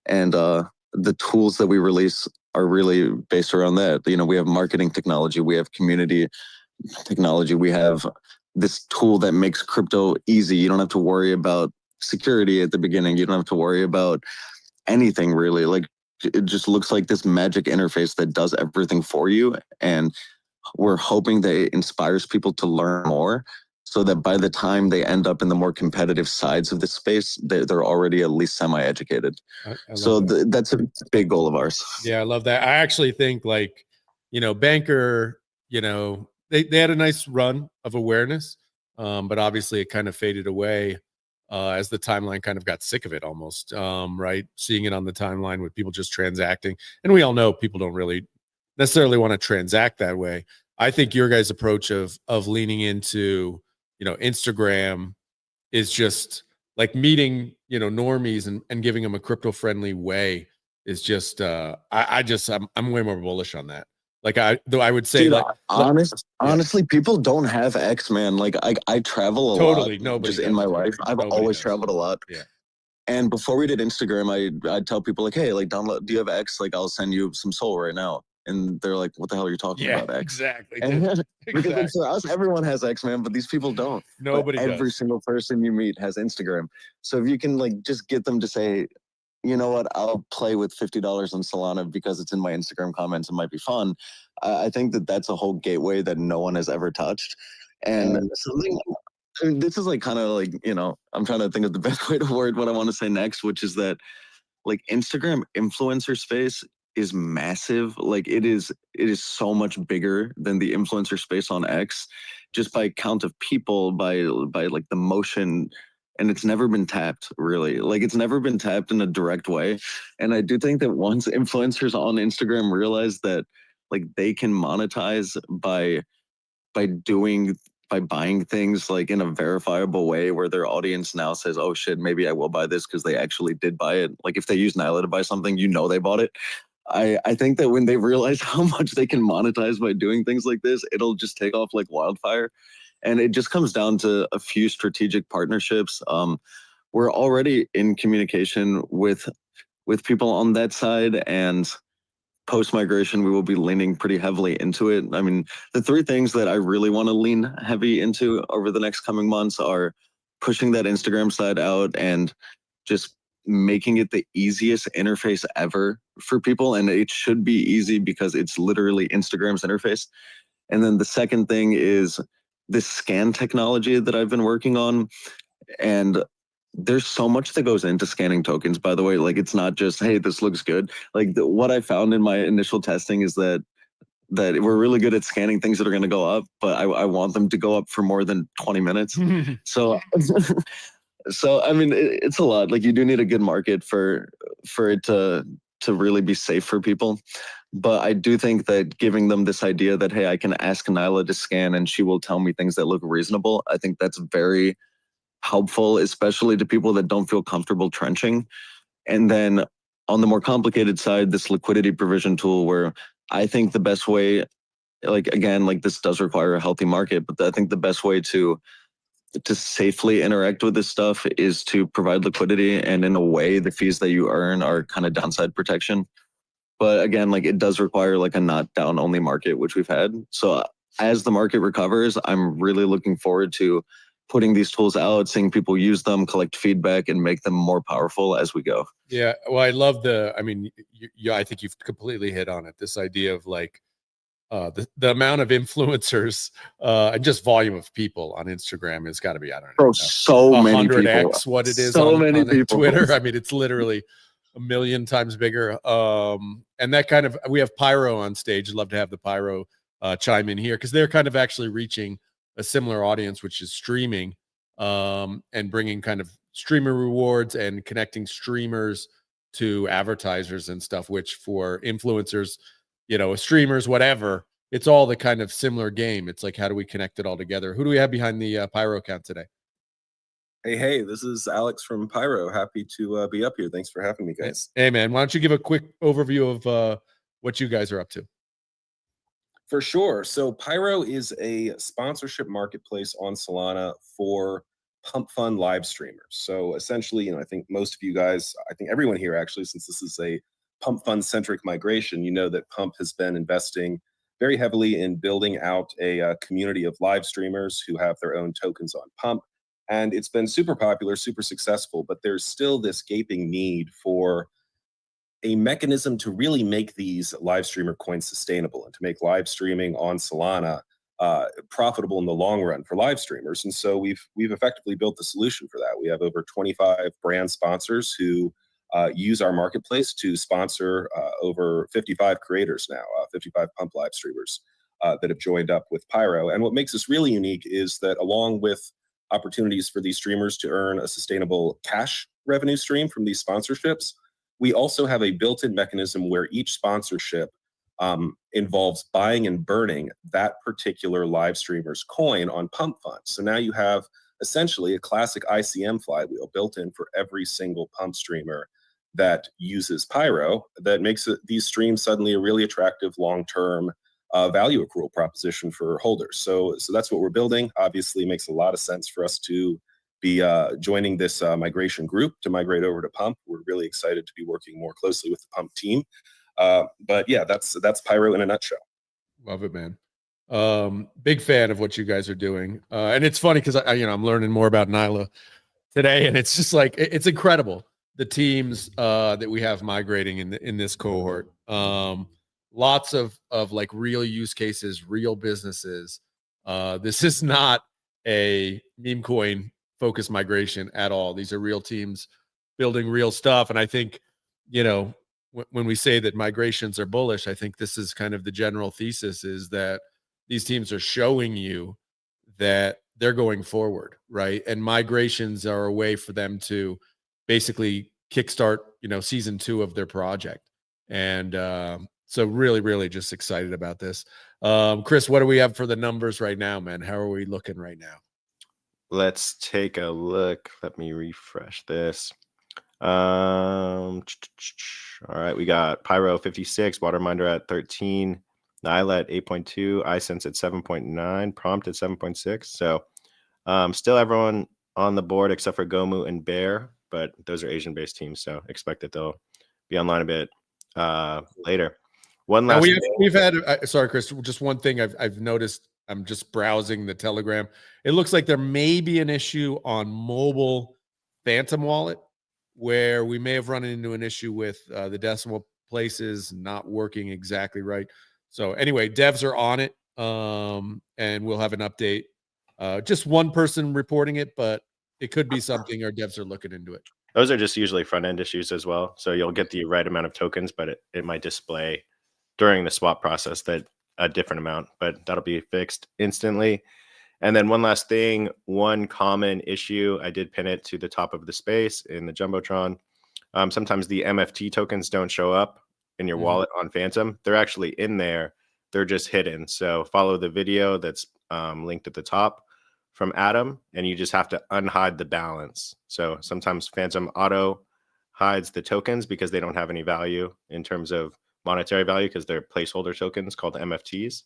And the tools that we release are really based around that. You know, we have marketing technology, we have community technology, we have this tool that makes crypto easy. You don't have to worry about security at the beginning. You don't have to worry about anything really. Like it just looks like this magic interface that does everything for you. And we're hoping that it inspires people to learn more so that by the time they end up in the more competitive sides of this space, they're already at least semi-educated. So that's a big goal of ours.
Yeah, I love that. I actually think like, you know, Banker, you know, they had a nice run of awareness, but obviously it kind of faded away as the timeline kind of got sick of it almost, right? Seeing it on the timeline with people just transacting. And we all know people don't really necessarily want to transact that way. I think your guys' approach of leaning into, you know, Instagram is just like meeting, you know, normies and giving them a crypto friendly way is just I'm way more bullish on that. Like I would say,
dude,
like
honestly, people don't have X, man. Like I travel a
totally
lot
nobody
just in my life. I've always traveled a lot.
Yeah.
And before we did Instagram, I'd tell people like, hey, like download, do you have X? Like I'll send you some Soul right now. And they're like, what the hell are you talking about, X?
Exactly.
And because like, for us, everyone has X, man, but these people don't.
Nobody
but every
does.
single person you meet has Instagram. So if you can like just get them to say, you know what, I'll play with $50 on Solana because it's in my Instagram comments, it might be fun. I think that that's a whole gateway that no one has ever touched. And something, I mean, this is like kind of like, you know, I'm trying to think of the best way to word what I want to say next, which is that like Instagram influencer space is massive. Like it is so much bigger than the influencer space on X, just by count of people, by like the motion. And it's never been tapped really. Like it's never been tapped in a direct way. And I do think that once influencers on Instagram realize that like they can monetize by buying things like in a verifiable way where their audience now says, oh shit, maybe I will buy this because they actually did buy it. Like if they use Nyla to buy something, you know they bought it. I think that when they realize how much they can monetize by doing things like this, it'll just take off like wildfire. And it just comes down to a few strategic partnerships. We're already in communication with people on that side, and post-migration, we will be leaning pretty heavily into it. I mean, the three things that I really want to lean heavy into over the next coming months are pushing that Instagram side out and just making it the easiest interface ever for people. And it should be easy because it's literally Instagram's interface. And then the second thing is this scan technology that I've been working on. And there's so much that goes into scanning tokens, by the way. Like it's not just, hey, this looks good. Like what I found in my initial testing is that we're really good at scanning things that are going to go up, but I want them to go up for more than 20 minutes. So I mean, it's a lot. Like you do need a good market for it to really be safe for people. But I do think that giving them this idea that, hey, I can ask Nyla to scan and she will tell me things that look reasonable, I think that's very helpful, especially to people that don't feel comfortable trenching. And then on the more complicated side, this liquidity provision tool, where I think the best way, like again, like this does require a healthy market, but I think the best way to safely interact with this stuff is to provide liquidity, and in a way the fees that you earn are kind of downside protection. But again, like it does require like a not down only market, which we've had. So as the market recovers, I'm really looking forward to putting these tools out, seeing people use them, collect feedback, and make them more powerful as we go.
Yeah, well, I love I mean, I think you've completely hit on it. This idea of like the amount of influencers and just volume of people on Instagram has got to be, I don't know,
Bro, so many people.
100x what it is
So
on,
many
on
people.
Twitter. I mean, it's literally a million times bigger. And that kind of, we have Pyro on stage. I'd love to have the Pyro chime in here because they're kind of actually reaching a similar audience, which is streaming, and bringing kind of streamer rewards and connecting streamers to advertisers and stuff, which for influencers, you know, streamers, whatever, it's all the kind of similar game. It's like, how do we connect it all together? Who do we have behind the Pyro account today?
Hey, this is Alex from Pyro. Happy to be up here. Thanks for having me, guys.
Hey, man, why don't you give a quick overview of what you guys are up to?
For sure. So Pyro is a sponsorship marketplace on Solana for PumpFun live streamers. So essentially, you know, I think most of you guys, I think everyone here actually, since this is a PumpFun centric migration, you know that Pump has been investing very heavily in building out a community of live streamers who have their own tokens on Pump. And it's been super popular, super successful, but there's still this gaping need for a mechanism to really make these live streamer coins sustainable and to make live streaming on Solana profitable in the long run for live streamers. And so we've effectively built the solution for that. We have over 25 brand sponsors who use our marketplace to sponsor over 55 creators now, 55 Pump live streamers that have joined up with Pyro. And what makes this really unique is that along with opportunities for these streamers to earn a sustainable cash revenue stream from these sponsorships, we also have a built-in mechanism where each sponsorship involves buying and burning that particular live streamer's coin on PumpFun. So now you have essentially a classic ICM flywheel built in for every single Pump streamer that uses Pyro that makes these streams suddenly a really attractive long-term value accrual proposition for holders. So that's what we're building. Obviously, it makes a lot of sense for us to be joining this migration group to migrate over to Pump. We're really excited to be working more closely with the Pump team. But yeah, that's Pyro in a nutshell.
Love it, man. Big fan of what you guys are doing. And it's funny because I'm learning more about Nyla today, and it's just like it's incredible the teams that we have migrating in this cohort. Lots of like real use cases, real businesses. This is not a meme coin focused migration at all. These are real teams building real stuff. And I think, when we say that migrations are bullish, I think this is kind of the general thesis, is that these teams are showing you that they're going forward, right? And migrations are a way for them to basically kickstart, season 2 of their project. And so really, really just excited about this. Chris, what do we have for the numbers right now, man? How are we looking right now?
Let's take a look. Let me refresh this. All right, we got Pyro 56, Waterminder at 13, Nyla at 8.2, iSense at 7.9, Prompt at 7.6. So still everyone on the board except for Gomu and Bear, but those are Asian-based teams, so expect that they'll be online a bit later. One last
we've had sorry, Chris, just one thing I've noticed. I'm just browsing the Telegram. It looks like there may be an issue on mobile Phantom Wallet, where we may have run into an issue with the decimal places not working exactly right. So anyway, devs are on it, and we'll have an update. Just one person reporting it, but it could be something our devs are looking into it.
Those are just usually front-end issues as well. So you'll get the right amount of tokens, but it might display during the swap process that a different amount, but that'll be fixed instantly. And then one last thing, one common issue, I did pin it to the top of the space in the Jumbotron. Sometimes the MFT tokens don't show up in your wallet on Phantom. They're actually in there. They're just hidden. So follow the video that's linked at the top from Adam, and you just have to unhide the balance. So sometimes Phantom auto hides the tokens because they don't have any value in terms of monetary value, because they're placeholder tokens called MFTs.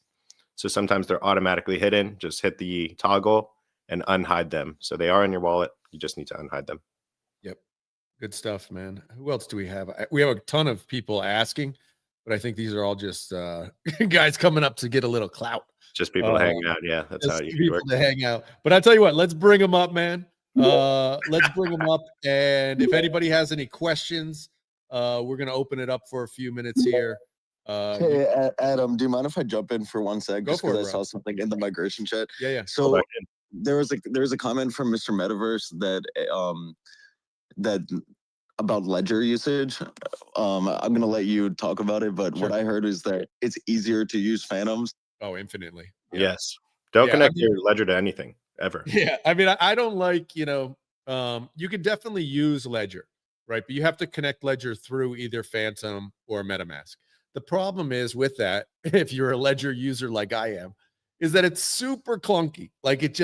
So sometimes they're automatically hidden. Just hit the toggle and unhide them. So they are in your wallet. You just need to unhide them.
Yep. Good stuff, man. Who else do we have? We have a ton of people asking, but I think these are all just guys coming up to get a little clout.
Just people to hang out. Yeah, that's how
Just
it usually
people
works.
to hang out. But I tell you what, let's bring them up, man. Let's bring them up. And if anybody has any questions, we're gonna open it up for a few minutes here.
Hey, Adam, do you mind if I jump in for 1 sec?
Go
Just
for
because
it,
I
bro.
saw something in the migration chat.
Yeah.
So
back in.
there was a comment from Mr. Metaverse that about ledger usage. I'm gonna let you talk about it, but what
Sure.
I heard is that it's easier to use phantoms.
Oh, infinitely. Yeah.
Yes. Don't
Yeah,
connect
I mean-
your ledger to anything ever.
Yeah, I mean, I don't like, you can definitely use Ledger, right? But you have to connect Ledger through either Phantom or MetaMask. The problem is with that, if you're a Ledger user like I am, is that it's super clunky. Like it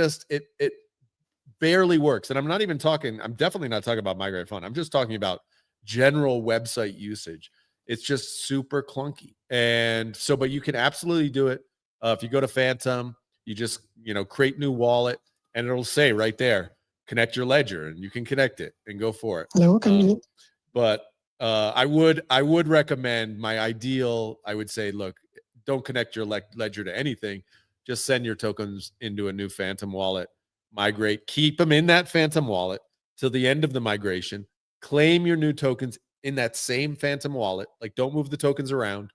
barely works. And I'm definitely not talking about Migrate Fund. I'm just talking about general website usage. It's just super clunky. And so, but you can absolutely do it. If you go to Phantom, you just, create new wallet and it'll say right there, connect your ledger, and you can connect it and go for it.
Hello, can you?
But I would recommend I would say, look, don't connect your ledger to anything. Just send your tokens into a new Phantom wallet, migrate, keep them in that Phantom wallet till the end of the migration, claim your new tokens in that same Phantom wallet. Like, don't move the tokens around,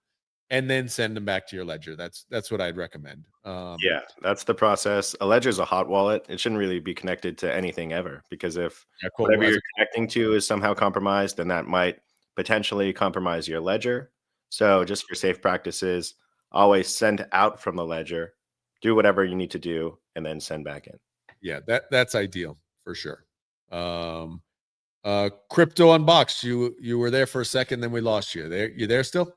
and then send them back to your ledger. That's what I'd recommend.
Yeah, that's the process. A ledger is a hot wallet. It shouldn't really be connected to anything ever, because if whatever you're connecting to is somehow compromised, then that might potentially compromise your ledger. So just for safe practices, always send out from the ledger, do whatever you need to do, and then send back in.
Yeah, that's ideal for sure. Crypto Unboxed, you were there for a second, then we lost you. You there still?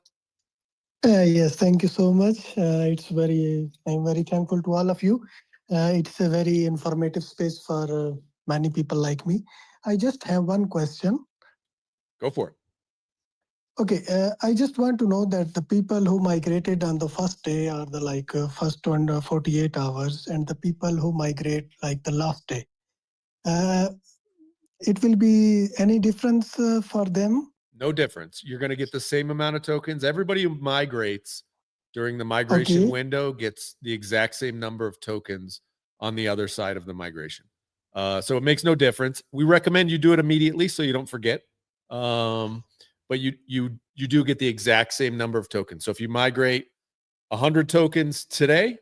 Yes, thank you so much. I'm very thankful to all of you. It's a very informative space for many people like me. I just have one question.
Go for it.
Okay, I just want to know that the people who migrated on the first day are the first 48 hours, and the people who migrate like the last day. It will be any difference for them?
No difference. You're going to get the same amount of tokens. Everybody who migrates during the migration window gets the exact same number of tokens on the other side of the migration. So it makes no difference. We recommend you do it immediately so you don't forget. But you do get the exact same number of tokens. So if you migrate 100 tokens today,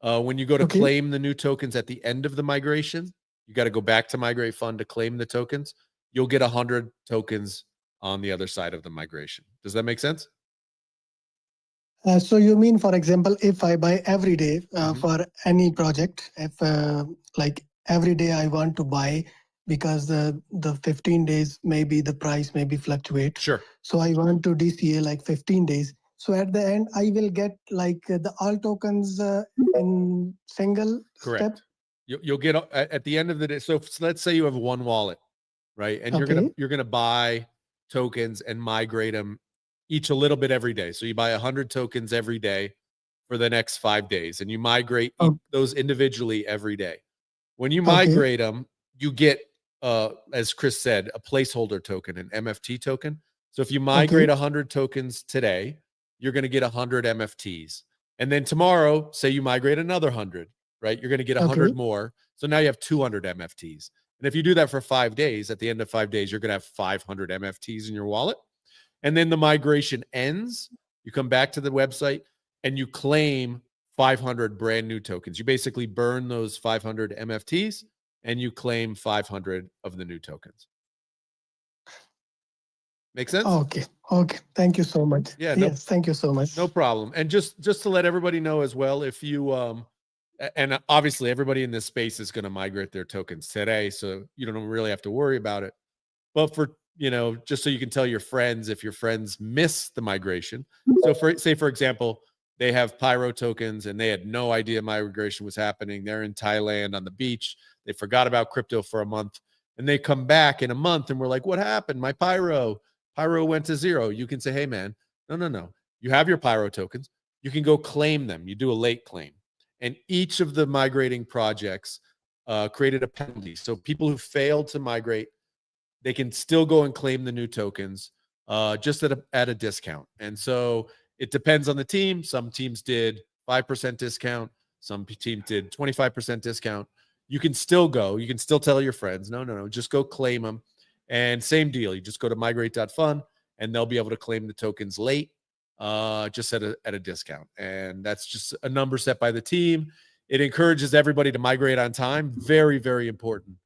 when you go to claim the new tokens at the end of the migration, you got to go back to Migrate Fund to claim the tokens. You'll get 100 tokens on the other side of the migration. Does that make sense?
So you mean, for example, if I buy every day for any project, if like every day I want to buy, because the 15 days maybe the price maybe fluctuate.
Sure.
So I want to DCA like 15 days. So at the end, I will get like the all tokens in single step.
You'll get at the end of the day. So let's say you have one wallet, right? And you're gonna buy tokens and migrate them each a little bit every day. So you buy 100 tokens every day for the next 5 days, and you migrate those individually every day. When you migrate them, you get, as Chris said, a placeholder token, an MFT token. So if you migrate 100 tokens today, you're going to get 100 MFTs. And then tomorrow, say you migrate another 100, right? You're going to get 100 more. So now you have 200 MFTs. And if you do that for 5 days, at the end of 5 days, you're going to have 500 MFTs in your wallet. And then the migration ends. You come back to the website and you claim 500 brand new tokens. You basically burn those 500 MFTs and you claim 500 of the new tokens. Make sense?
Okay. Thank you so much.
Yeah.
Yes, thank you so much.
No problem. And just to let everybody know as well, if you and obviously everybody in this space is going to migrate their tokens today, so you don't really have to worry about it. But for, just so you can tell your friends, if your friends miss the migration. So for example, they have Pyro tokens and they had no idea migration was happening. They're in Thailand on the beach. They forgot about crypto for a month and they come back in a month and we're like, what happened? My Pyro went to zero. You can say, hey man, no. You have your Pyro tokens. You can go claim them. You do a late claim. And each of the migrating projects created a penalty. So people who failed to migrate, they can still go and claim the new tokens just at a discount. And so It depends on the team. Some teams did 5% discount. Some teams did 25% discount. You can still go. You can still tell your friends, no, just go claim them. And same deal. You just go to migrate.fun and they'll be able to claim the tokens late, just at a discount. And that's just a number set by the team. It encourages everybody to migrate on time. Very, very important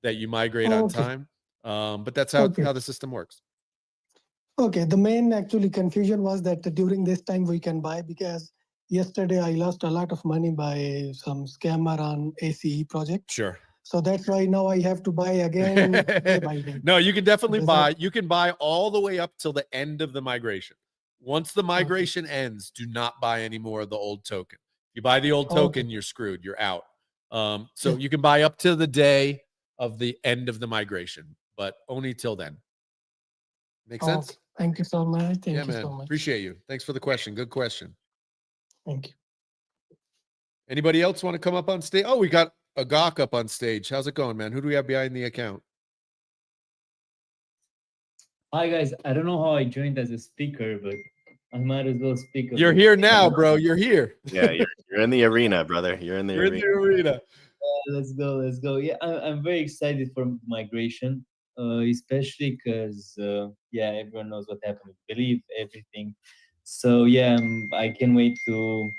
that you migrate on time. But that's how the system works.
Okay, the main actually confusion was that during this time we can buy, because yesterday I lost a lot of money by some scammer on ACE project.
Sure.
So that's why now I have to buy again day by day.
No, you can definitely buy. You can buy all the way up till the end of the migration. Once the migration ends, do not buy any more of the old token. If you buy the old token, you're screwed. You're out. So you can buy up to the day of the end of the migration, but only till then. Make sense?
Thank you so much. Thank you
man.
so much.
Appreciate you. Thanks for the question. Good question.
Thank you.
Anybody else want to come up on stage? Oh, we got Agok up on stage. How's it going, man? Who do we have behind the account?
Hi, guys. I don't know how I joined as a speaker, but I might as well speak.
You're here now, bro. You're here.
Yeah, you're in the arena, brother. You're in the arena.
Let's go. Yeah, I'm very excited for migration, especially because yeah, everyone knows what happened with Believe, everything. So yeah, I can't wait to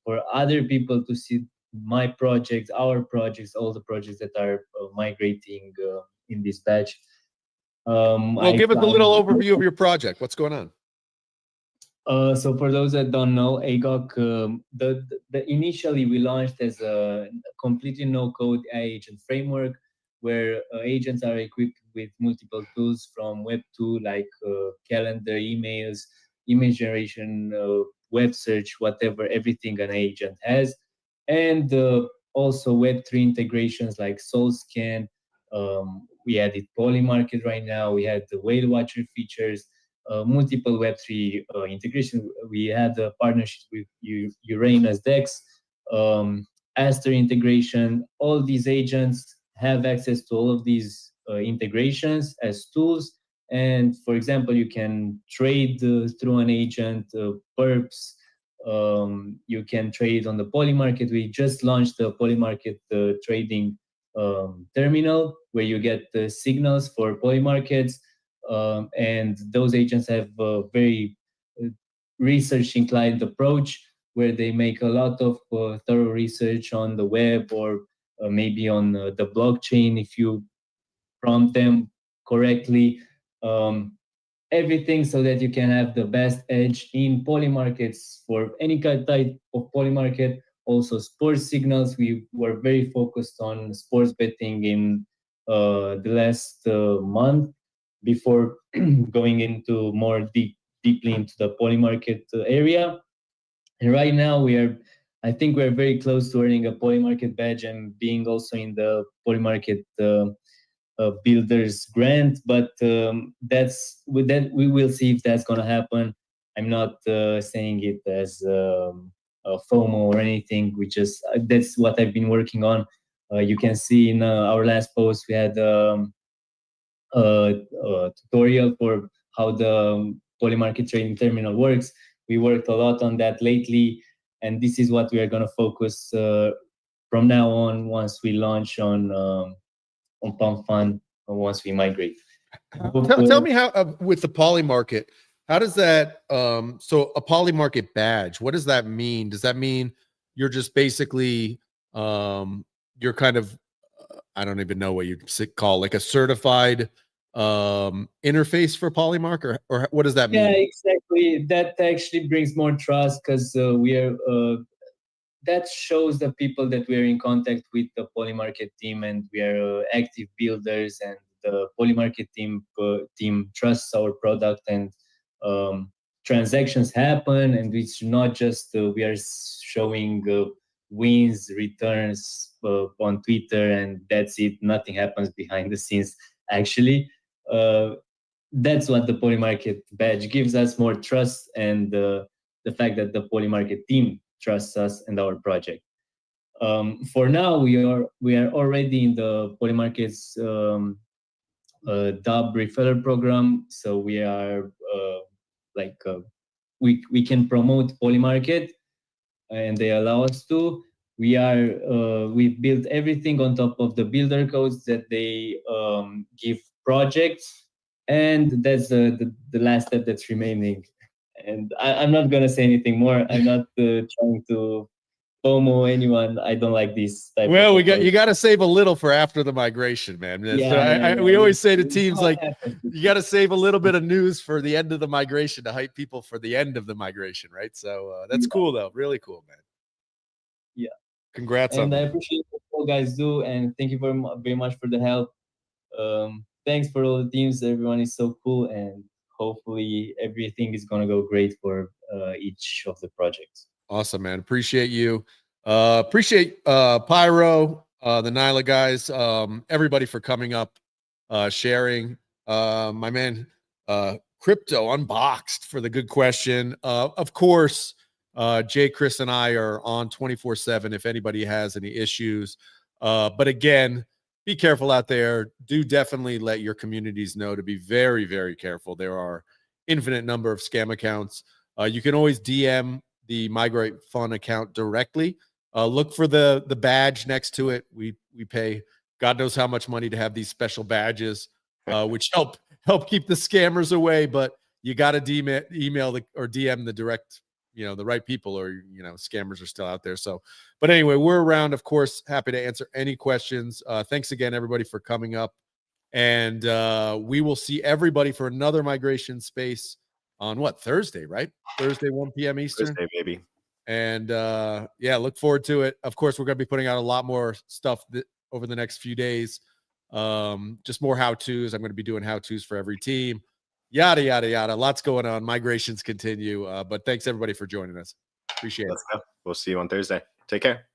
for other people to see my projects, our projects, all the projects that are migrating in this batch.
Well, give us a little overview of your project. What's going on?
So for those that don't know, AGOC, initially we launched as a completely no-code AI agent framework, where agents are equipped with multiple tools from Web 2, like calendar, emails, image generation, web search, whatever, everything an agent has. And also Web 3 integrations like SoulScan. We added Polymarket right now. We had the Whale Watcher features. Multiple Web3 integration. We had partnerships with Uranus Dex, Aster integration. All these agents have access to all of these integrations as tools. And for example, you can trade through an agent, perps. You can trade on the Polymarket. We just launched the Polymarket trading terminal, where you get the signals for Polymarkets. And those agents have a very research inclined approach, where they make a lot of thorough research on the web, or maybe on the blockchain if you prompt them correctly. Everything so that you can have the best edge in Polymarkets for any type of Polymarket. Also sports signals. We were very focused on sports betting in the last month, before going into more deeply into the Polymarket area. And right now I think we're very close to earning a Polymarket badge and being also in the Polymarket Builders Grant. But that's with that, we will see if that's gonna happen. I'm not saying it as a FOMO or anything. That's what I've been working on. You can see in our last post, we had tutorial for how the Polymarket trading terminal works. We worked a lot on that lately, and this is what we are going to focus from now on, once we launch on PumpFun, once we migrate.
Tell me how with the Polymarket, how does that so a Polymarket badge, what does that mean? Does that mean you're just basically you're kind of I don't even know what you'd call, like a certified interface for Polymark, or what does that mean?
Yeah, exactly. That actually brings more trust, because we are that shows the people that we are in contact with the Polymarket team, and we are active builders, and the Polymarket team trusts our product, and transactions happen, and it's not just we are showing wins, returns on Twitter, and that's it. Nothing happens behind the scenes. Actually, that's what the Polymarket badge gives us: more trust, and the fact that the Polymarket team trusts us and our project. For now, we are already in the Polymarket's DAB referral program, so we are we can promote Polymarket, and they allow us to. We've built everything on top of the builder codes that they give projects, and that's the last step that's remaining. And I'm not gonna say anything more. I'm not trying to FOMO anyone. I don't like this type.
Well,
of
you got to save a little for after the migration, man.
Yeah,
We always say to
It's
teams
what
like,
happens.
you got to save a little bit of news for the end of the migration to hype people for the end of the migration, right? So that's cool, though. Really cool, man.
Yeah.
Congrats on
And I
that.
appreciate what you guys do, and thank you very much for the help. Thanks for all the teams. Everyone is so cool, and hopefully everything is gonna go great for each of the projects.
Awesome, man. Appreciate you. Appreciate Pyro, the Nyla guys, everybody for coming up, sharing. My man, Crypto Unboxed for the good question. Of course, Jay, Chris, and I are on 24/7 if anybody has any issues. But again, be careful out there. Do definitely let your communities know to be very, very careful. There are infinite number of scam accounts. You can always DM the Migrate Fun account directly. Look for the badge next to it. We pay God knows how much money to have these special badges, which help keep the scammers away. But you got to email or DM the direct, the right people, or scammers are still out there. So, but anyway, we're around, of course. Happy to answer any questions. Thanks again, everybody, for coming up, and we will see everybody for another migration space on Thursday, right? Thursday, 1 p.m. Eastern.
Thursday, baby.
And yeah, look forward to it. Of course, we're going to be putting out a lot more stuff over the next few days. Just more how-tos. I'm going to be doing how-tos for every team. Yada, yada, yada. Lots going on. Migrations continue. But thanks, everybody, for joining us. Appreciate it.
Let's go. We'll see you on Thursday. Take care.